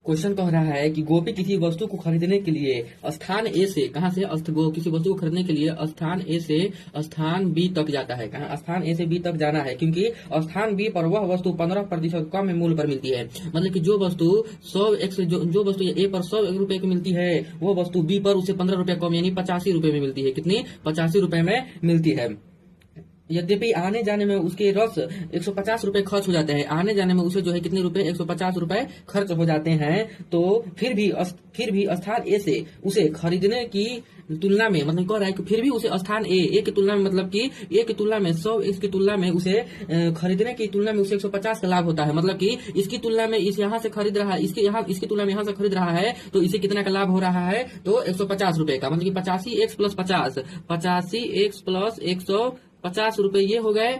Question कह रहा है कि गोपी किसी वस्तु को खरीदने के लिए स्थान ए से कहां से किसी वस्तु को खरीदने के लिए स्थान ए से स्थान बी तक जाता है। कहां स्थान ए से बी तक जाना है, क्योंकि स्थान बी पर वह वस्तु 15% कम मूल्य पर मिलती है। मतलब कि जो वस्तु 100 जो वस्तु ए पर 100 रुपए की मिलती है, वो वस्तु बी पर उसे 15 रुपए कम यानी 85 रुपए में मिलती है। कितनी? 85 रुपए में मिलती है। यद्यपि आने जाने में उसके रस 150 रुपए खर्च हो जाते हैं, आने जाने में उसे जो है कितने रुपए 150 रुपए खर्च हो जाते हैं, तो फिर भी स्थान ए से उसे खरीदने की तुलना में, मतलब कह रहा है कि फिर भी उसे स्थान ए की तुलना में, मतलब कि ए की तुलना में 100 इसकी तुलना में उसे खरीदने की तुलना में उसे 150 का लाभ होता है। मतलब कि इसकी तुलना में इस यहाँ से खरीद रहा है, इसकी तुलना में यहाँ से खरीद रहा है, तो इसे कितना का लाभ हो रहा है? तो 150 रुपए का। मतलब कि 85x प्लस 50, 85x प्लस 150 रुपए ये हो गए,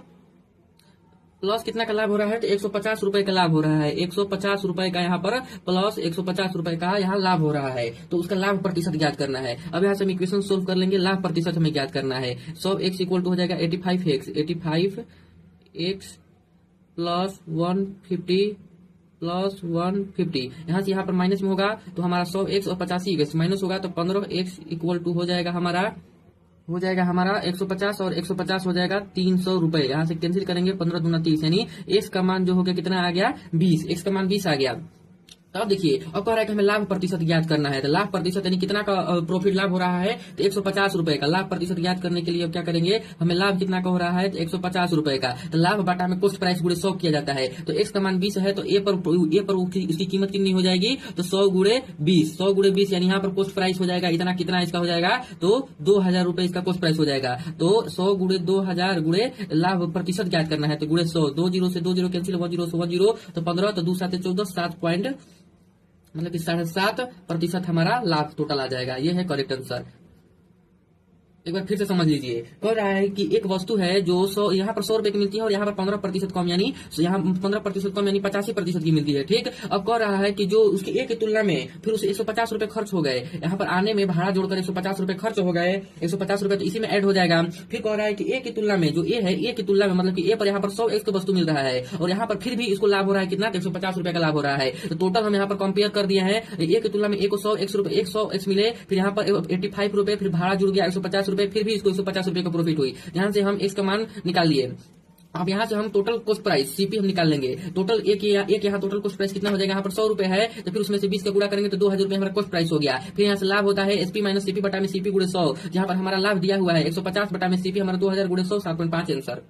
प्लस कितना का लाभ हो रहा है? तो 150 रुपए का लाभ हो रहा है। 150 रुपए का यहाँ पर प्लस 150 रुपए का यहाँ लाभ हो रहा है, तो उसका लाभ प्रतिशत ज्ञात करना है। अब यहाँ से हम इक्वेशन सोल्व कर लेंगे, लाभ प्रतिशत हमें ज्ञात करना है। 100x इक्वल टू हो जाएगा 85x, 85x प्लस 150 प्लस 150, यहाँ से यहाँ पर माइनस में होगा तो हमारा 100x और 85x माइनस होगा, तो 15x इक्वल टू हो जाएगा हमारा 150 और 150 हो जाएगा 300 रुपए। यहाँ से कैंसिल करेंगे, 15 दूना 30, यानी x का मान जो हो गया कितना आ गया? 20। x का मान 20 आ गया। अब देखिए, अब कह रहा है कि हमें लाभ प्रतिशत ज्ञात करना है। तो लाभ प्रतिशत यानी कितना का प्रॉफिट लाभ हो रहा है? तो 150 रुपए का। लाभ प्रतिशत ज्ञात करने के लिए अब क्या करेंगे, हमें लाभ कितना का हो रहा है? तो 150 रुपए का। तो लाभ बाटा में कॉस्ट प्राइस गुणे 100 किया जाता है। तो x का मान 20 है, तो ए पर उसकी कीमत कितनी हो जाएगी? तो 100 गुणे 20, 100 गुणे 20 यानी यहाँ पर कॉस्ट प्राइस हो जाएगा इतना। कितना इसका हो जाएगा? तो 2000 रुपए इसका कॉस्ट प्राइस हो जाएगा। तो 100 गुणे 2000 गुणे लाभ प्रतिशत ज्ञात करना है, तो गुणे 100, 2 0 से 2 0 कैंसिल, 1 0 से 1 0, तो 15, तो 2 7 14, 7 मतलब कि 7.5% हमारा लाभ टोटल आ जाएगा। ये है करेक्ट आंसर। एक बार फिर से समझ लीजिए, कह रहा है कि एक वस्तु है जो यहाँ पर 100 रुपए की मिलती है और यहाँ पर 15% कम, यानी यहाँ 15% कम यानी 85% की मिलती है। ठीक। अब कह रहा है कि जो उसके ए की तुलना में फिर उसे 150 रुपए खर्च हो गए, यहाँ पर आने में भाड़ा जोड़कर 150 रुपए खर्च हो गए, 150 रुपए तो इसी में ऐड हो जाएगा। फिर कह रहा है कि ए की तुलना में, जो ए है, ए की तुलना में मतलब कि ए पर यहाँ पर 100x की वस्तु मिल रहा है और यहाँ पर फिर भी इसको लाभ हो रहा है कितना? 150 रुपए का लाभ हो रहा है। तो टोटल हम यहाँ पर कंपेयर कर दिए हैं, ए की तुलना में ए को 100x मिले, फिर यहाँ पर 85 रुपए, फिर भाड़ा जुड़ गया 150 रुपए, फिर भी इसको 150 रुपए का प्रॉफिट हुई। यहाँ से हम x का मान निकाल लिए। अब यहाँ से हम टोटल कॉस्ट प्राइस सीपी हम निकाल लेंगे। टोटल एक यहाँ टोटल कॉस्ट प्राइस कितना हो जाएगा? यहाँ पर 100 रुपए है, तो फिर उसमें से 20 का गुणा करेंगे तो 2000 रुपए हमारा कॉस्ट प्राइस हो गया। फिर यहाँ से लाभ होता है एसपी माइनस सीपी बटा में सीपी गुणे 100, जहाँ पर हमारा लाभ दिया हुआ है 150 बटा में सीपी, हमारा 2000 गुणे 100, 7.5 आंसर।